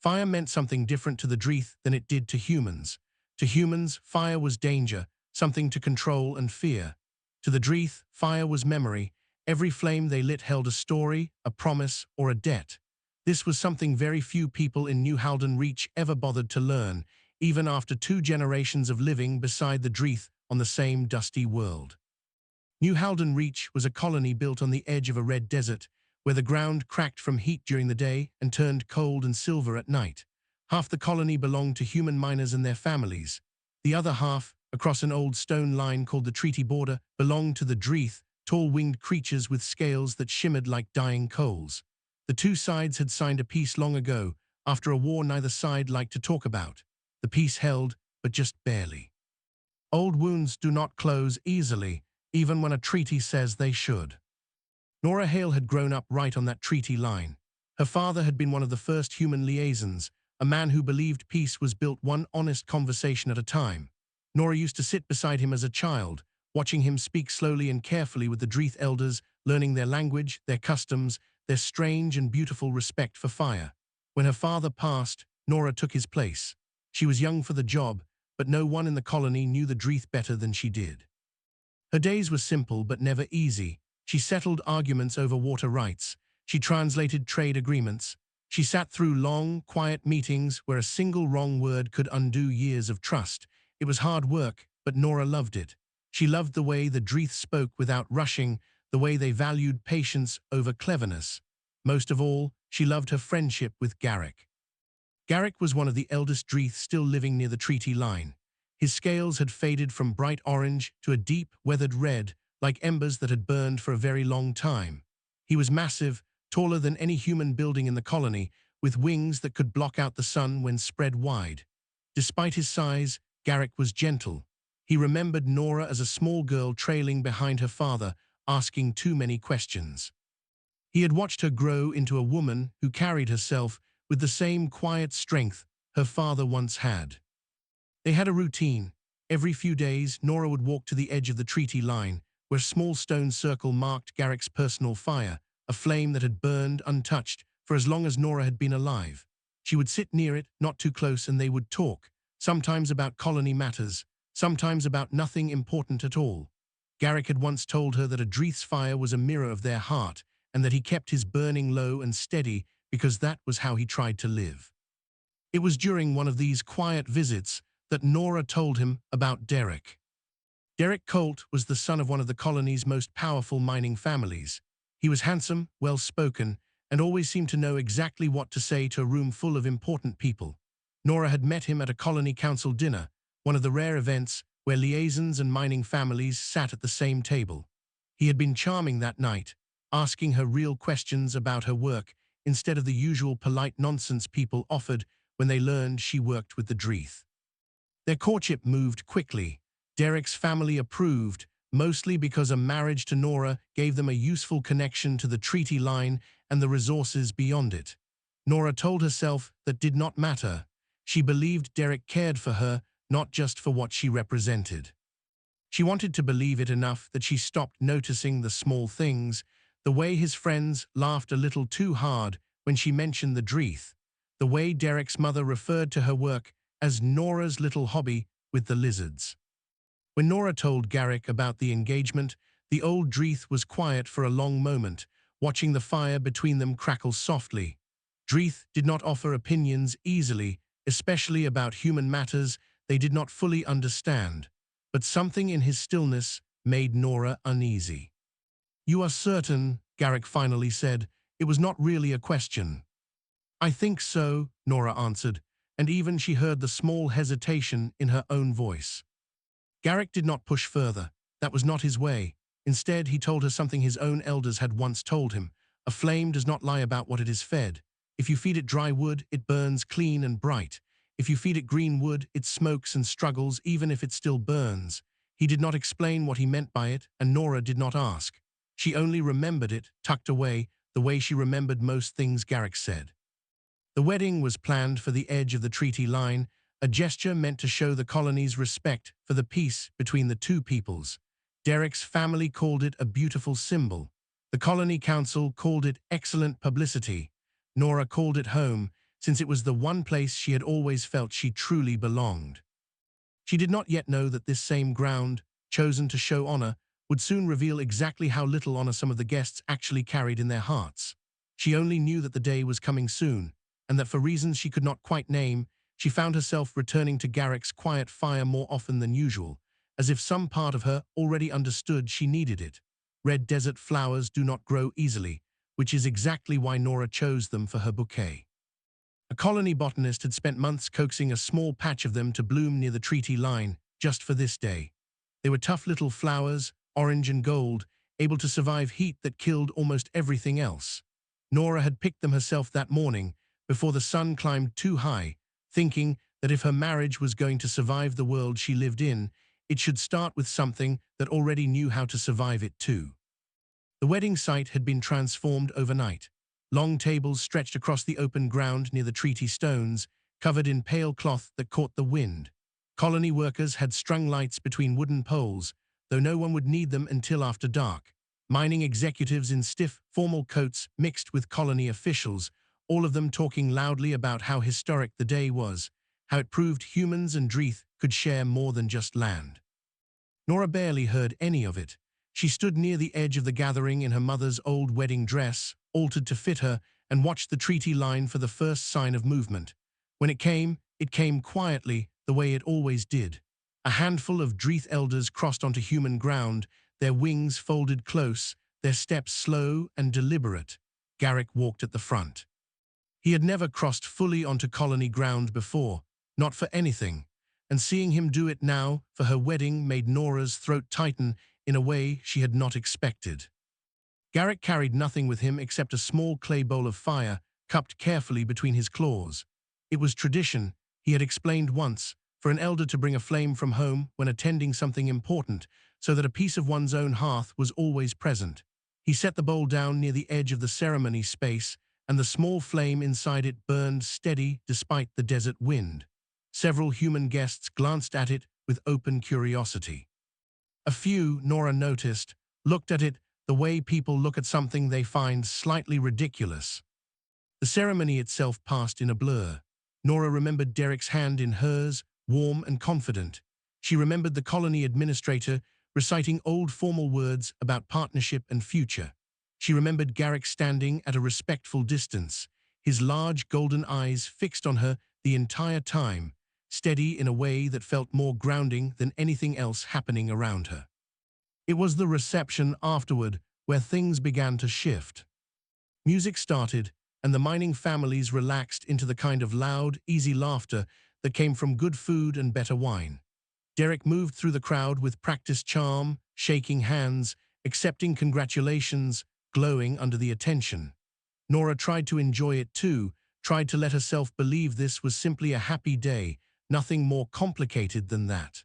Fire meant something different to the Dreeth than it did to humans. To humans, fire was danger, something to control and fear. To the Dreeth, fire was memory. Every flame they lit held a story, a promise, or a debt. This was something very few people in New Halden Reach ever bothered to learn, even after 2 generations of living beside the Dreeth on the same dusty world. New Halden Reach was a colony built on the edge of a red desert, where the ground cracked from heat during the day and turned cold and silver at night. Half the colony belonged to human miners and their families. The other half, across an old stone line called the Treaty Border, belonged to the Dreeth, tall winged creatures with scales that shimmered like dying coals. The 2 sides had signed a peace long ago, after a war neither side liked to talk about. The peace held, but just barely. Old wounds do not close easily, even when a treaty says they should. Nora Hale had grown up right on that treaty line. Her father had been one of the first human liaisons, a man who believed peace was built one honest conversation at a time. Nora used to sit beside him as a child, watching him speak slowly and carefully with the Dreeth elders, learning their language, their customs, their strange and beautiful respect for fire. When her father passed, Nora took his place. She was young for the job, but no one in the colony knew the Dreeth better than she did. Her days were simple but never easy. She settled arguments over water rights. She translated trade agreements. She sat through long, quiet meetings where a single wrong word could undo years of trust. It was hard work, but Nora loved it. She loved the way the Dreeth spoke without rushing, the way they valued patience over cleverness. Most of all, she loved her friendship with Garrick. Garrick was one of the eldest Dreeth still living near the treaty line. His scales had faded from bright orange to a deep, weathered red, like embers that had burned for a very long time. He was massive, taller than any human building in the colony, with wings that could block out the sun when spread wide. Despite his size, Garrick was gentle. He remembered Nora as a small girl trailing behind her father, asking too many questions. He had watched her grow into a woman who carried herself with the same quiet strength her father once had. They had a routine. Every few days, Nora would walk to the edge of the treaty line, where a small stone circle marked Garrick's personal fire, a flame that had burned untouched for as long as Nora had been alive. She would sit near it, not too close, and they would talk, sometimes about colony matters, sometimes about nothing important at all. Garrick had once told her that a Dreeth's fire was a mirror of their heart, and that he kept his burning low and steady because that was how he tried to live. It was during one of these quiet visits that Nora told him about Derek. Derek Colt was the son of one of the colony's most powerful mining families. He was handsome, well-spoken, and always seemed to know exactly what to say to a room full of important people. Nora had met him at a colony council dinner, one of the rare events where liaisons and mining families sat at the same table. He had been charming that night, asking her real questions about her work instead of the usual polite nonsense people offered when they learned she worked with the Dreeth. Their courtship moved quickly. Derek's family approved, mostly because a marriage to Nora gave them a useful connection to the treaty line and the resources beyond it. Nora told herself that did not matter. She believed Derek cared for her, not just for what she represented. She wanted to believe it enough that she stopped noticing the small things, the way his friends laughed a little too hard when she mentioned the Dreeth, the way Derek's mother referred to her work as Nora's little hobby with the lizards. When Nora told Garrick about the engagement, the old Dreeth was quiet for a long moment, watching the fire between them crackle softly. Dreeth did not offer opinions easily, especially about human matters they did not fully understand, but something in his stillness made Nora uneasy. "You are certain," Garrick finally said, "it was not really a question?" "I think so," Nora answered, and even she heard the small hesitation in her own voice. Garrick did not push further. That was not his way. Instead, he told her something his own elders had once told him. A flame does not lie about what it is fed. If you feed it dry wood, it burns clean and bright. If you feed it green wood, it smokes and struggles even if it still burns. He did not explain what he meant by it, and Nora did not ask. She only remembered it, tucked away, the way she remembered most things Garrick said. The wedding was planned for the edge of the treaty line, a gesture meant to show the colony's respect for the peace between the two peoples. Derek's family called it a beautiful symbol. The colony council called it excellent publicity. Nora called it home, since it was the one place she had always felt she truly belonged. She did not yet know that this same ground, chosen to show honor, would soon reveal exactly how little honor some of the guests actually carried in their hearts. She only knew that the day was coming soon, and that for reasons she could not quite name, she found herself returning to Garrick's quiet fire more often than usual, as if some part of her already understood she needed it. Red desert flowers do not grow easily, which is exactly why Nora chose them for her bouquet. A colony botanist had spent months coaxing a small patch of them to bloom near the treaty line, just for this day. They were tough little flowers, orange and gold, able to survive heat that killed almost everything else. Nora had picked them herself that morning, before the sun climbed too high, thinking that if her marriage was going to survive the world she lived in, it should start with something that already knew how to survive it too. The wedding site had been transformed overnight. Long tables stretched across the open ground near the treaty stones, covered in pale cloth that caught the wind. Colony workers had strung lights between wooden poles, though no one would need them until after dark. Mining executives in stiff, formal coats mixed with colony officials, all of them talking loudly about how historic the day was, how it proved humans and Dreeth could share more than just land. Nora barely heard any of it. She stood near the edge of the gathering in her mother's old wedding dress, altered to fit her, and watched the treaty line for the first sign of movement. When it came quietly, the way it always did. A handful of Dreeth elders crossed onto human ground, their wings folded close, their steps slow and deliberate. Garrick walked at the front. He had never crossed fully onto colony ground before, not for anything, and seeing him do it now for her wedding made Nora's throat tighten in a way she had not expected. Garrick carried nothing with him except a small clay bowl of fire, cupped carefully between his claws. It was tradition, he had explained once, for an elder to bring a flame from home when attending something important, so that a piece of one's own hearth was always present. He set the bowl down near the edge of the ceremony space, and the small flame inside it burned steady despite the desert wind. Several human guests glanced at it with open curiosity. A few, Nora noticed, looked at it the way people look at something they find slightly ridiculous. The ceremony itself passed in a blur. Nora remembered Derek's hand in hers, warm and confident. She remembered the colony administrator reciting old formal words about partnership and future. She remembered Garrick standing at a respectful distance, his large golden eyes fixed on her the entire time, steady in a way that felt more grounding than anything else happening around her. It was the reception afterward where things began to shift. Music started, and the mining families relaxed into the kind of loud, easy laughter that came from good food and better wine. Derek moved through the crowd with practiced charm, shaking hands, accepting congratulations, glowing under the attention. Nora tried to enjoy it too, tried to let herself believe this was simply a happy day, nothing more complicated than that.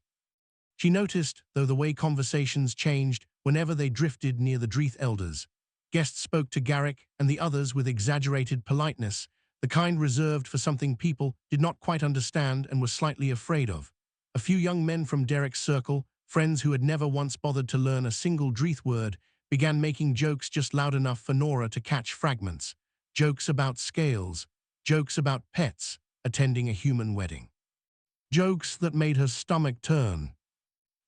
She noticed, though, the way conversations changed whenever they drifted near the Dreeth elders. Guests spoke to Garrick and the others with exaggerated politeness, the kind reserved for something people did not quite understand and were slightly afraid of. A few young men from Derek's circle, friends who had never once bothered to learn a single Dreeth word, began making jokes just loud enough for Nora to catch fragments. Jokes about scales, jokes about pets attending a human wedding. Jokes that made her stomach turn.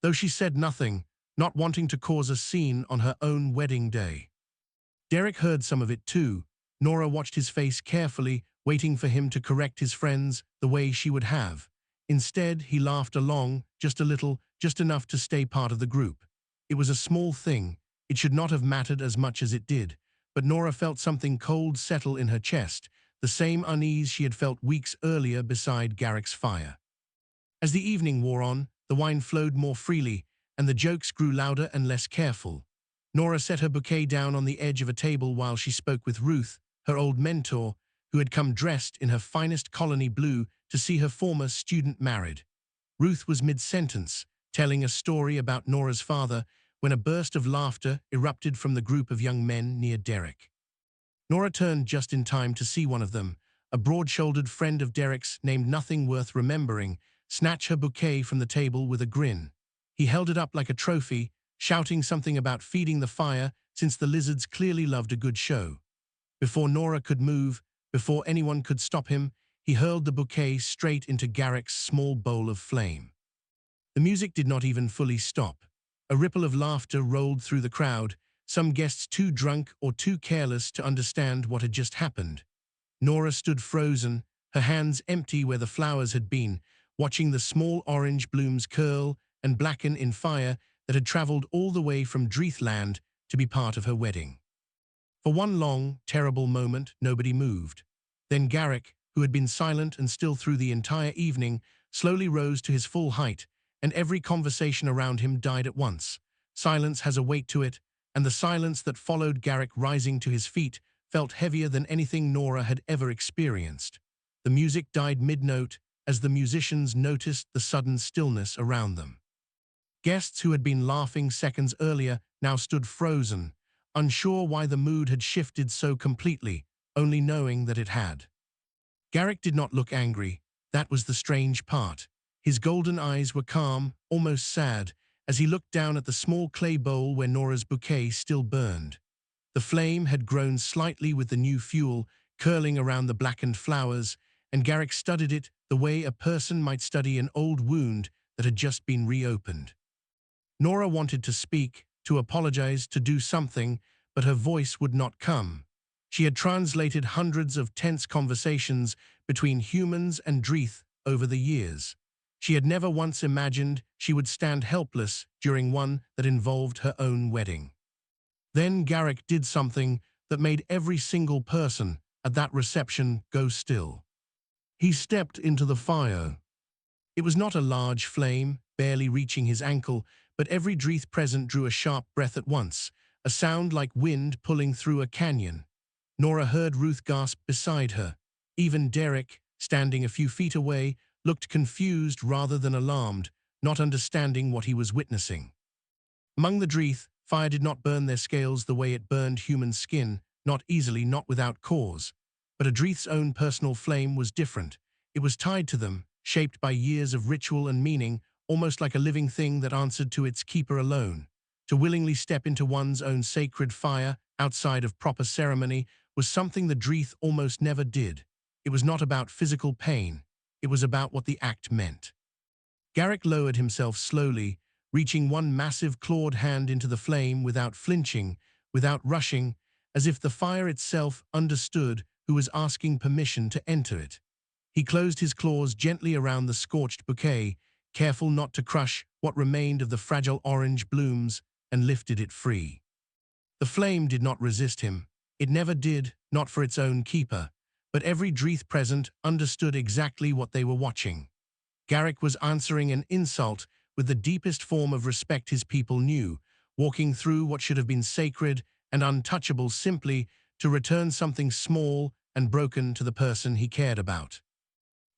Though she said nothing, not wanting to cause a scene on her own wedding day. Derek heard some of it too. Nora watched his face carefully, waiting for him to correct his friends the way she would have. Instead, he laughed along, just a little, just enough to stay part of the group. It was a small thing. It should not have mattered as much as it did, but Nora felt something cold settle in her chest, the same unease she had felt weeks earlier beside Garrick's fire. As the evening wore on, the wine flowed more freely, and the jokes grew louder and less careful. Nora set her bouquet down on the edge of a table while she spoke with Ruth, her old mentor, who had come dressed in her finest colony blue to see her former student married. Ruth was mid-sentence, telling a story about Nora's father, when a burst of laughter erupted from the group of young men near Derek. Nora turned just in time to see one of them, a broad-shouldered friend of Derek's named Nothing Worth Remembering, snatch her bouquet from the table with a grin. He held it up like a trophy, shouting something about feeding the fire since the lizards clearly loved a good show. Before Nora could move, Before anyone could stop him, he hurled the bouquet straight into Garrick's small bowl of flame. The music did not even fully stop. A ripple of laughter rolled through the crowd, some guests too drunk or too careless to understand what had just happened. Nora stood frozen, her hands empty where the flowers had been, watching the small orange blooms curl and blacken in fire that had traveled all the way from Dreathland to be part of her wedding. For one long, terrible moment, nobody moved. Then Garrick, who had been silent and still through the entire evening, slowly rose to his full height, and every conversation around him died at once. Silence has a weight to it, and the silence that followed Garrick rising to his feet felt heavier than anything Nora had ever experienced. The music died mid-note as the musicians noticed the sudden stillness around them. Guests who had been laughing seconds earlier now stood frozen, unsure why the mood had shifted so completely, only knowing that it had. Garrick did not look angry. That was the strange part. His golden eyes were calm, almost sad, as he looked down at the small clay bowl where Nora's bouquet still burned. The flame had grown slightly with the new fuel, curling around the blackened flowers, and Garrick studied it the way a person might study an old wound that had just been reopened. Nora wanted to speak, to apologize, to do something, but her voice would not come. She had translated hundreds of tense conversations between humans and Dreath over the years. She had never once imagined she would stand helpless during one that involved her own wedding. Then Garrick did something that made every single person at that reception go still. He stepped into the fire. It was not a large flame, barely reaching his ankle, but every Dreath present drew a sharp breath at once, a sound like wind pulling through a canyon. Nora heard Ruth gasp beside her. Even Derek, standing a few feet away, looked confused rather than alarmed, not understanding what he was witnessing. Among the Dreath, fire did not burn their scales the way it burned human skin, not easily, not without cause. But a Dreath's own personal flame was different. It was tied to them, shaped by years of ritual and meaning, almost like a living thing that answered to its keeper alone. To willingly step into one's own sacred fire, outside of proper ceremony, was something the Dreath almost never did. It was not about physical pain. It was about what the act meant. Garrick lowered himself slowly, reaching one massive clawed hand into the flame without flinching, without rushing, as if the fire itself understood who was asking permission to enter it. He closed his claws gently around the scorched bouquet, careful not to crush what remained of the fragile orange blooms, and lifted it free. The flame did not resist him. It never did, not for its own keeper. But every Dreath present understood exactly what they were watching. Garrick was answering an insult with the deepest form of respect his people knew, walking through what should have been sacred and untouchable simply to return something small and broken to the person he cared about.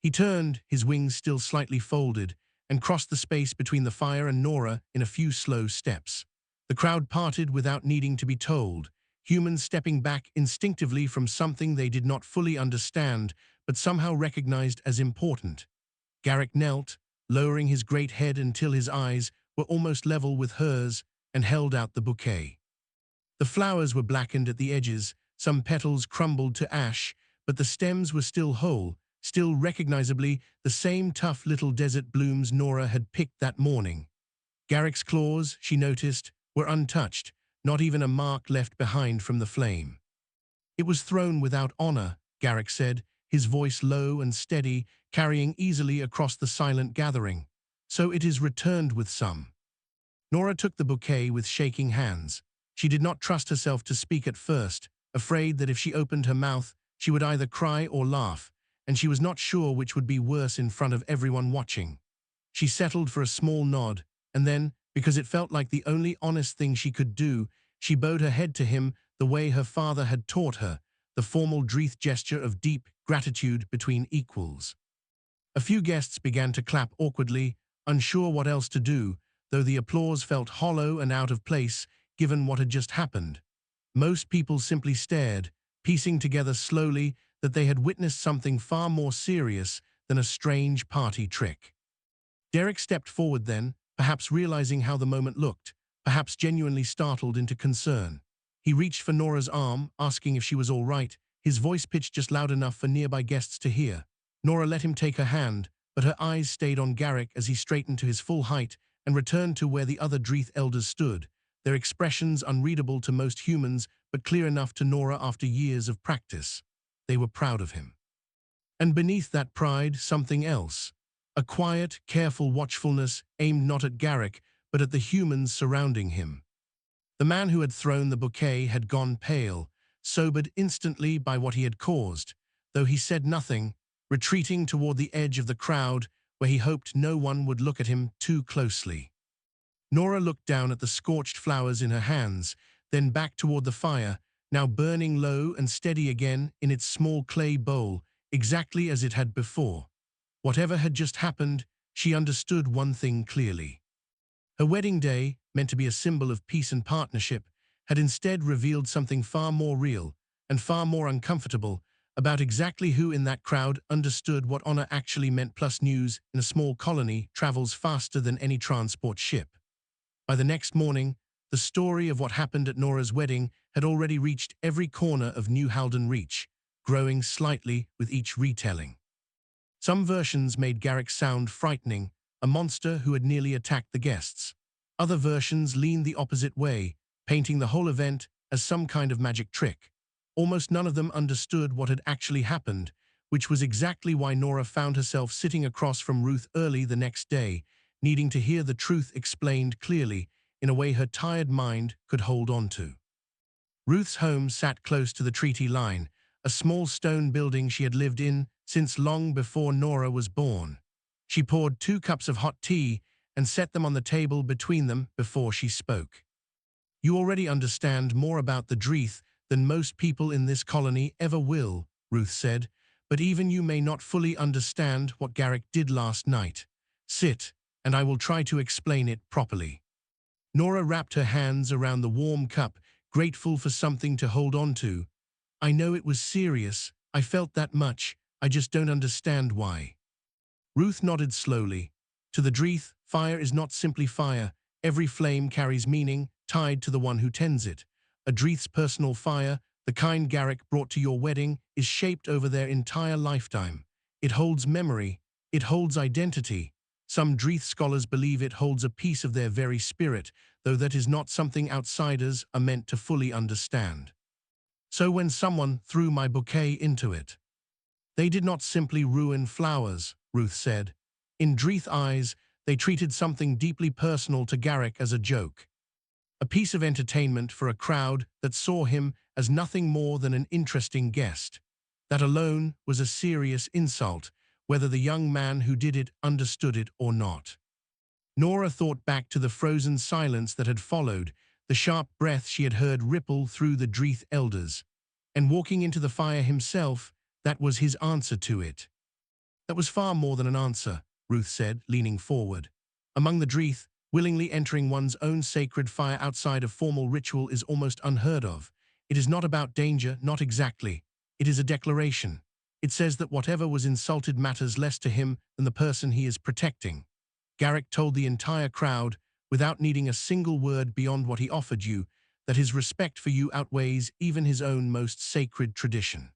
He turned, his wings still slightly folded, and crossed the space between the fire and Nora in a few slow steps. The crowd parted without needing to be told, humans stepping back instinctively from something they did not fully understand, but somehow recognized as important. Garrick knelt, lowering his great head until his eyes were almost level with hers, and held out the bouquet. The flowers were blackened at the edges, some petals crumbled to ash, but the stems were still whole, still recognizably the same tough little desert blooms Nora had picked that morning. Garrick's claws, she noticed, were untouched, not even a mark left behind from the flame. It was thrown without honor, Garrick said, his voice low and steady, carrying easily across the silent gathering. So it is returned with some. Nora took the bouquet with shaking hands. She did not trust herself to speak at first, afraid that if she opened her mouth, she would either cry or laugh, and she was not sure which would be worse in front of everyone watching. She settled for a small nod, and then, because it felt like the only honest thing she could do, she bowed her head to him the way her father had taught her, the formal Dreath gesture of deep gratitude between equals. A few guests began to clap awkwardly, unsure what else to do, though the applause felt hollow and out of place given what had just happened. Most people simply stared, piecing together slowly that they had witnessed something far more serious than a strange party trick. Derek stepped forward then, perhaps realizing how the moment looked, perhaps genuinely startled into concern. He reached for Nora's arm, asking if she was all right, his voice pitched just loud enough for nearby guests to hear. Nora let him take her hand, but her eyes stayed on Garrick as he straightened to his full height and returned to where the other Dreeth elders stood, their expressions unreadable to most humans but clear enough to Nora after years of practice. They were proud of him. And beneath that pride, something else. A quiet, careful watchfulness aimed not at Garrick, but at the humans surrounding him. The man who had thrown the bouquet had gone pale, sobered instantly by what he had caused, though he said nothing, retreating toward the edge of the crowd where he hoped no one would look at him too closely. Nora looked down at the scorched flowers in her hands, then back toward the fire, now burning low and steady again in its small clay bowl, exactly as it had before. Whatever had just happened, she understood one thing clearly. Her wedding day, meant to be a symbol of peace and partnership, had instead revealed something far more real and far more uncomfortable about exactly who in that crowd understood what honor actually meant. Plus, news in a small colony travels faster than any transport ship. By the next morning, the story of what happened at Nora's wedding had already reached every corner of New Halden Reach, growing slightly with each retelling. Some versions made Garrick sound frightening, a monster who had nearly attacked the guests. Other versions leaned the opposite way, painting the whole event as some kind of magic trick. Almost none of them understood what had actually happened, which was exactly why Nora found herself sitting across from Ruth early the next day, needing to hear the truth explained clearly in a way her tired mind could hold on to. Ruth's home sat close to the treaty line, a small stone building she had lived in since long before Nora was born. She poured 2 cups of hot tea and set them on the table between them before she spoke. "You already understand more about the Dreeth than most people in this colony ever will," Ruth said, "but even you may not fully understand what Garrick did last night. Sit, and I will try to explain it properly." Nora wrapped her hands around the warm cup, grateful for something to hold on to. "I know it was serious. I felt that much. I just don't understand why." Ruth nodded slowly. "To the Dreeth, fire is not simply fire. Every flame carries meaning, tied to the one who tends it. A Dreeth's personal fire, the kind Garrick brought to your wedding, is shaped over their entire lifetime. It holds memory. It holds identity. Some Dreeth scholars believe it holds a piece of their very spirit, though that is not something outsiders are meant to fully understand. So when someone threw my bouquet into it, they did not simply ruin flowers," Ruth said. In Dreeth eyes, they treated something deeply personal to Garrick as a joke. A piece of entertainment for a crowd that saw him as nothing more than an interesting guest. That alone was a serious insult, whether the young man who did it understood it or not. Nora thought back to the frozen silence that had followed, the sharp breath she had heard ripple through the Dreeth elders. And walking into the fire himself, that was his answer to it. "That was far more than an answer," Ruth said, leaning forward. "Among the Dreeth, willingly entering one's own sacred fire outside of formal ritual is almost unheard of. It is not about danger, not exactly. It is a declaration. It says that whatever was insulted matters less to him than the person he is protecting." Garrick told the entire crowd, without needing a single word beyond what he offered you, that his respect for you outweighs even his own most sacred tradition.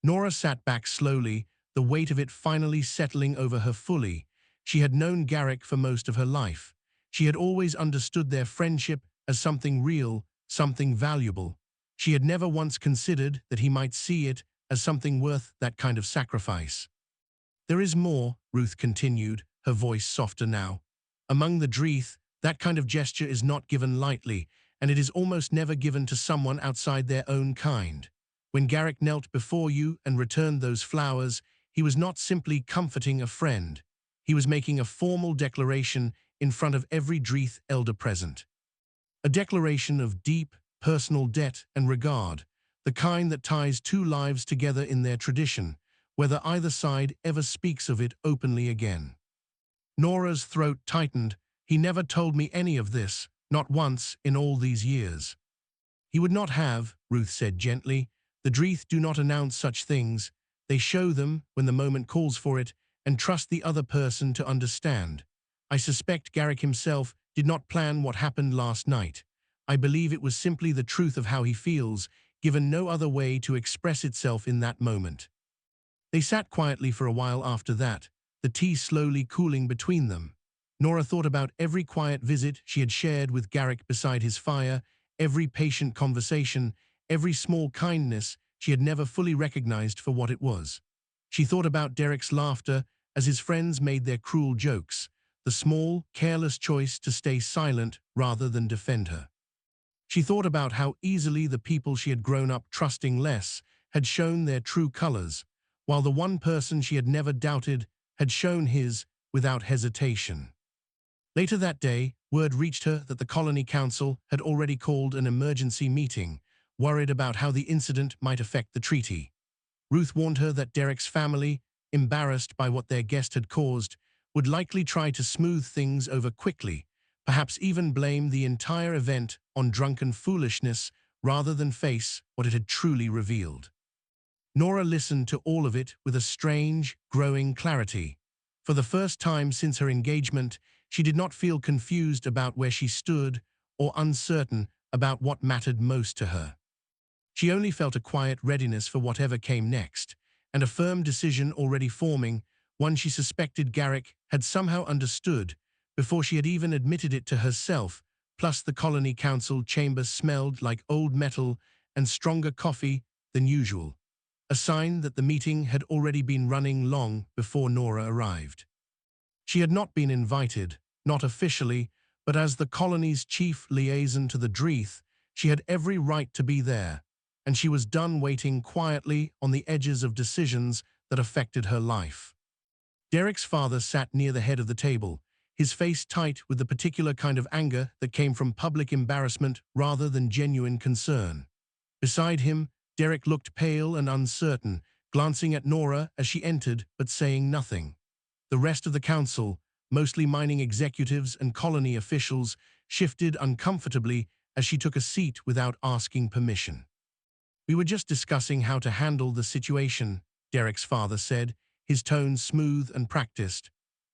Nora sat back slowly, the weight of it finally settling over her fully. She had known Garrick for most of her life. She had always understood their friendship as something real, something valuable. She had never once considered that he might see it as something worth that kind of sacrifice. "There is more," Ruth continued, her voice softer now. "Among the Dreeth, that kind of gesture is not given lightly, and it is almost never given to someone outside their own kind. When Garrick knelt before you and returned those flowers, he was not simply comforting a friend. He was making a formal declaration in front of every Dreeth elder present. A declaration of deep, personal debt and regard, the kind that ties 2 lives together in their tradition, whether either side ever speaks of it openly again." Nora's throat tightened. "He never told me any of this, not once in all these years." "He would not have," Ruth said gently. "The Dreeth do not announce such things. They show them when the moment calls for it and trust the other person to understand. I suspect Garrick himself did not plan what happened last night. I believe it was simply the truth of how he feels, given no other way to express itself in that moment. They sat quietly for a while after that, the tea slowly cooling between them. Nora thought about every quiet visit she had shared with Garrick beside his fire, every patient conversation, every small kindness she had never fully recognized for what it was. She thought about Derek's laughter as his friends made their cruel jokes, the small, careless choice to stay silent rather than defend her. She thought about how easily the people she had grown up trusting less had shown their true colors, while the one person she had never doubted had shown his without hesitation. Later that day, word reached her that the Colony Council had already called an emergency meeting, worried about how the incident might affect the treaty. Ruth warned her that Derek's family, embarrassed by what their guest had caused, would likely try to smooth things over quickly, perhaps even blame the entire event on drunken foolishness rather than face what it had truly revealed. Nora listened to all of it with a strange, growing clarity. For the first time since her engagement, she did not feel confused about where she stood or uncertain about what mattered most to her. She only felt a quiet readiness for whatever came next, and a firm decision already forming, one she suspected Garrick had somehow understood before she had even admitted it to herself. Plus the Colony Council chamber smelled like old metal and stronger coffee than usual, a sign that the meeting had already been running long before Nora arrived. She had not been invited, not officially, but as the colony's chief liaison to the Dreeth, she had every right to be there, and she was done waiting quietly on the edges of decisions that affected her life. Derek's father sat near the head of the table, his face tight with the particular kind of anger that came from public embarrassment rather than genuine concern. Beside him, Derek looked pale and uncertain, glancing at Nora as she entered but saying nothing. The rest of the council, mostly mining executives and colony officials, shifted uncomfortably as she took a seat without asking permission. "We were just discussing how to handle the situation," Derek's father said, his tone smooth and practiced.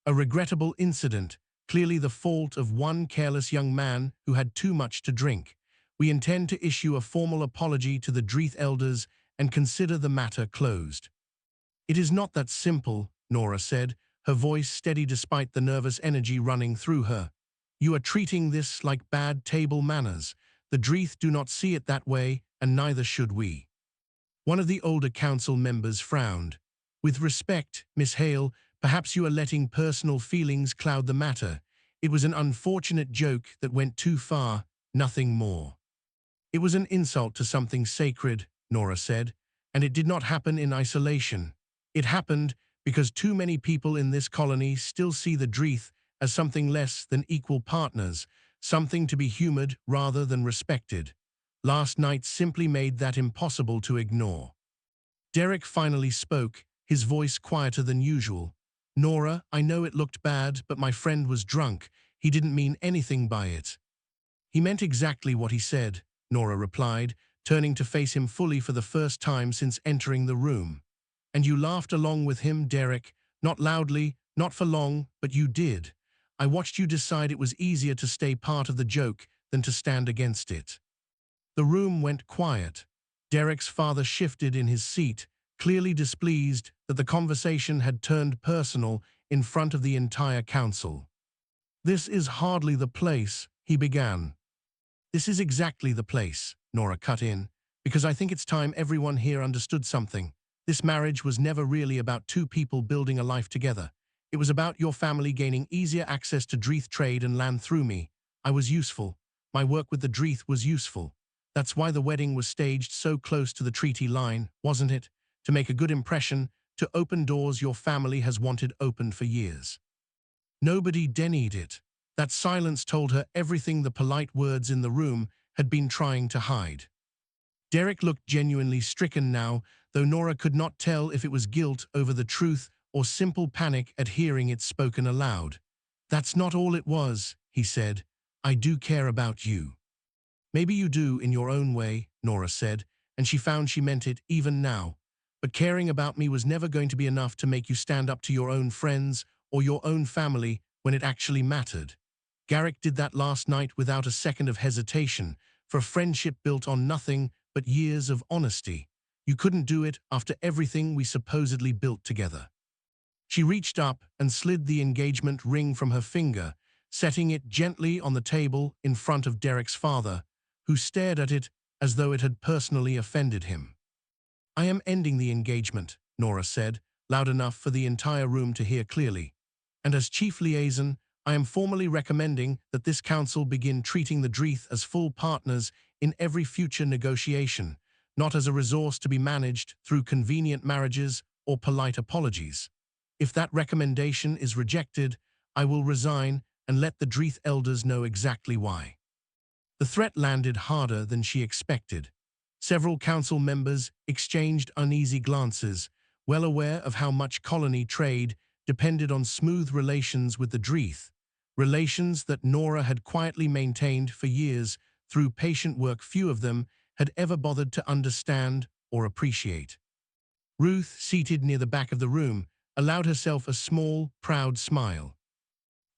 "A regrettable incident, clearly the fault of one careless young man who had too much to drink. We intend to issue a formal apology to the Dreeth elders and consider the matter closed." "It is not that simple," Nora said, her voice steady despite the nervous energy running through her. "You are treating this like bad table manners. The Dreeth do not see it that way, and neither should we." One of the older council members frowned. "With respect, Miss Hale, perhaps you are letting personal feelings cloud the matter. It was an unfortunate joke that went too far, nothing more." "It was an insult to something sacred," Nora said, "and it did not happen in isolation. It happened because too many people in this colony still see the Dreeth as something less than equal partners, something to be humored rather than respected. Last night simply made that impossible to ignore." Derek finally spoke, his voice quieter than usual. "Nora, I know it looked bad, but my friend was drunk. He didn't mean anything by it." "He meant exactly what he said," Nora replied, turning to face him fully for the first time since entering the room. "And you laughed along with him, Derek. Not loudly, not for long, but you did. I watched you decide it was easier to stay part of the joke than to stand against it." The room went quiet. Derek's father shifted in his seat, clearly displeased that the conversation had turned personal in front of the entire council. "This is hardly the place," he began. "This is exactly the place," Nora cut in, "because I think it's time everyone here understood something. This marriage was never really about two people building a life together. It was about your family gaining easier access to Dreeth trade and land through me. I was useful. My work with the Dreeth was useful. That's why the wedding was staged so close to the treaty line, wasn't it? To make a good impression, to open doors your family has wanted opened for years." Nobody denied it. That silence told her everything the polite words in the room had been trying to hide. Derek looked genuinely stricken now, though Nora could not tell if it was guilt over the truth or simple panic at hearing it spoken aloud. "That's not all it was," he said. "I do care about you." "Maybe you do in your own way," Nora said, and she found she meant it even now. "But caring about me was never going to be enough to make you stand up to your own friends or your own family when it actually mattered. Garrick did that last night without a second of hesitation, for a friendship built on nothing but years of honesty. You couldn't do it after everything we supposedly built together. She reached up and slid the engagement ring from her finger, setting it gently on the table in front of Garrick's father, who stared at it as though it had personally offended him. "I am ending the engagement," Nora said, loud enough for the entire room to hear clearly. "And as chief liaison, I am formally recommending that this council begin treating the Dreath as full partners in every future negotiation, not as a resource to be managed through convenient marriages or polite apologies. If that recommendation is rejected, I will resign and let the Dreath elders know exactly why." The threat landed harder than she expected. Several council members exchanged uneasy glances, well aware of how much colony trade depended on smooth relations with the Dreath, relations that Nora had quietly maintained for years through patient work few of them had ever bothered to understand or appreciate. Ruth, seated near the back of the room, allowed herself a small, proud smile.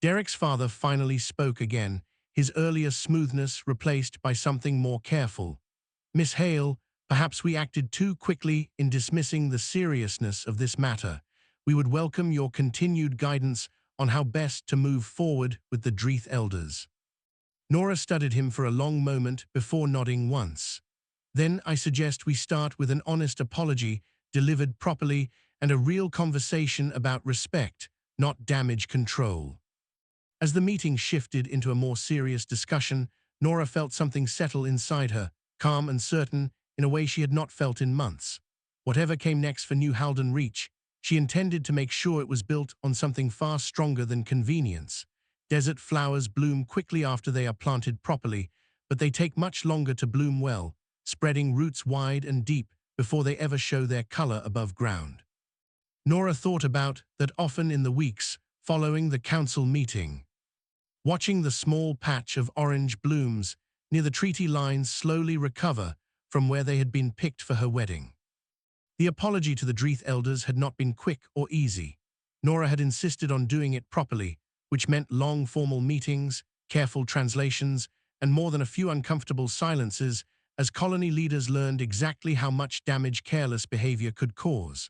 Garrick's father finally spoke again, his earlier smoothness replaced by something more careful. "Miss Hale, perhaps we acted too quickly in dismissing the seriousness of this matter. We would welcome your continued guidance on how best to move forward with the Dreath elders." Nora studied him for a long moment before nodding once. "Then I suggest we start with an honest apology, delivered properly, and a real conversation about respect, not damage control." As the meeting shifted into a more serious discussion, Nora felt something settle inside her, calm and certain in a way she had not felt in months. Whatever came next for New Halden Reach, she intended to make sure it was built on something far stronger than convenience. Desert flowers bloom quickly after they are planted properly, but they take much longer to bloom well, spreading roots wide and deep before they ever show their color above ground. Nora thought about that often in the weeks following the council meeting. Watching the small patch of orange blooms near the treaty lines slowly recover from where they had been picked for her wedding. The apology to the Dreath elders had not been quick or easy. Nora had insisted on doing it properly, which meant long formal meetings, careful translations, and more than a few uncomfortable silences as colony leaders learned exactly how much damage careless behavior could cause.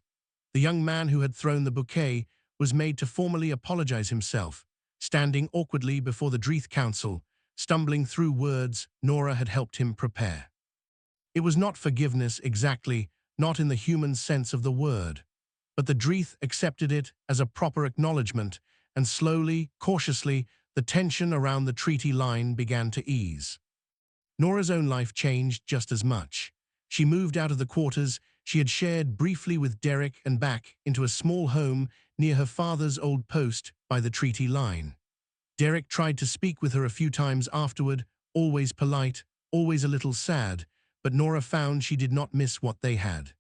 The young man who had thrown the bouquet was made to formally apologize himself, standing awkwardly before the Dreath Council, stumbling through words Nora had helped him prepare. It was not forgiveness exactly, not in the human sense of the word, but the Dreath accepted it as a proper acknowledgement, and slowly, cautiously, the tension around the treaty line began to ease. Nora's own life changed just as much. She moved out of the quarters she had shared briefly with Garrick and back into a small home near her father's old post by the treaty line. Garrick tried to speak with her a few times afterward, always polite, always a little sad, but Nora found she did not miss what they had.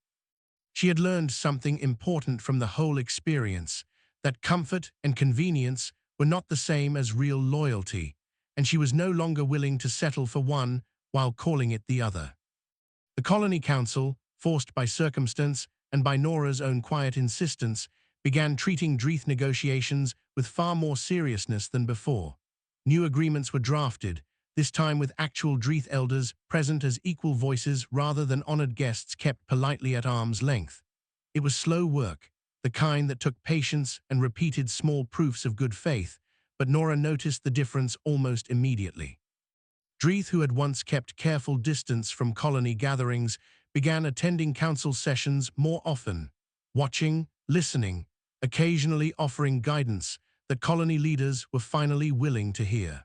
She had learned something important from the whole experience, that comfort and convenience were not the same as real loyalty, and she was no longer willing to settle for one while calling it the other. The Colony Council, forced by circumstance and by Nora's own quiet insistence, began treating Dreath negotiations with far more seriousness than before. New agreements were drafted, this time with actual Dreath elders present as equal voices rather than honored guests kept politely at arm's length. It was slow work, the kind that took patience and repeated small proofs of good faith, but Nora noticed the difference almost immediately. Dreath, who had once kept careful distance from colony gatherings, began attending council sessions more often, watching, listening, occasionally offering guidance that colony leaders were finally willing to hear.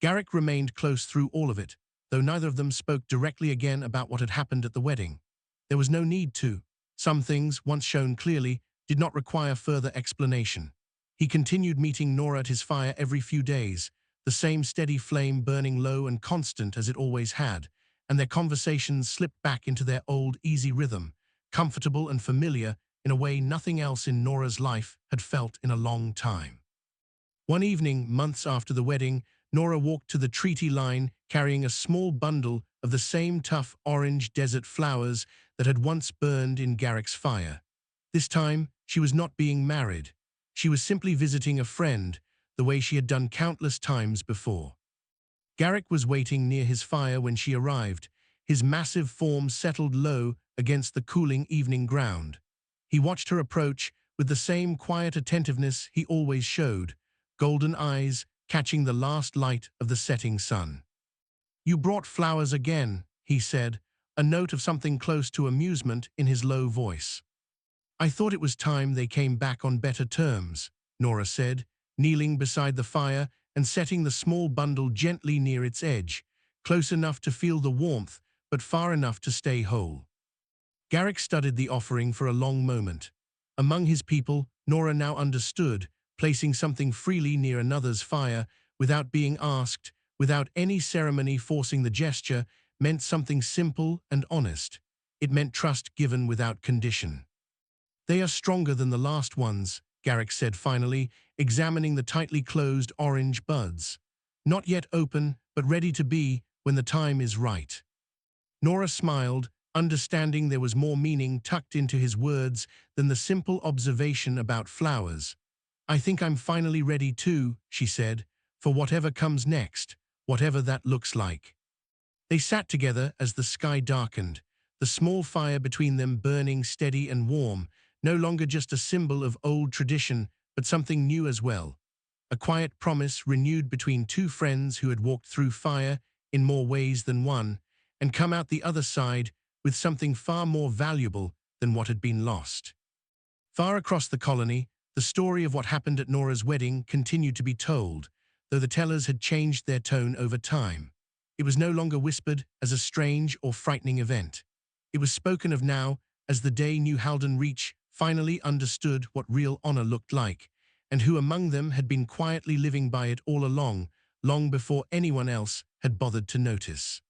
Garrick remained close through all of it, though neither of them spoke directly again about what had happened at the wedding. There was no need to. Some things, once shown clearly, did not require further explanation. He continued meeting Nora at his fire every few days, the same steady flame burning low and constant as it always had, and their conversations slipped back into their old easy rhythm, comfortable and familiar in a way nothing else in Nora's life had felt in a long time. One evening, months after the wedding, Nora walked to the treaty line carrying a small bundle of the same tough orange desert flowers that had once burned in Garrick's fire. This time, she was not being married. She was simply visiting a friend, the way she had done countless times before. Garrick was waiting near his fire when she arrived, his massive form settled low against the cooling evening ground. He watched her approach with the same quiet attentiveness he always showed, golden eyes catching the last light of the setting sun. "You brought flowers again," he said, a note of something close to amusement in his low voice. "I thought it was time they came back on better terms," Nora said, kneeling beside the fire and setting the small bundle gently near its edge, close enough to feel the warmth, but far enough to stay whole. Garrick studied the offering for a long moment. Among his people, Nora now understood, placing something freely near another's fire, without being asked, without any ceremony forcing the gesture, meant something simple and honest. It meant trust given without condition. "They are stronger than the last ones," Garrick said finally, examining the tightly closed orange buds. "Not yet open, but ready to be when the time is right." Nora smiled, understanding there was more meaning tucked into his words than the simple observation about flowers. "I think I'm finally ready too," she said, "for whatever comes next, whatever that looks like." They sat together as the sky darkened, the small fire between them burning steady and warm, no longer just a symbol of old tradition, but something new as well. A quiet promise renewed between two friends who had walked through fire in more ways than one, and come out the other side with something far more valuable than what had been lost. Far across the colony, the story of what happened at Nora's wedding continued to be told, though the tellers had changed their tone over time. It was no longer whispered as a strange or frightening event. It was spoken of now as the day New Halden Reach finally understood what real honor looked like, and who among them had been quietly living by it all along, long before anyone else had bothered to notice.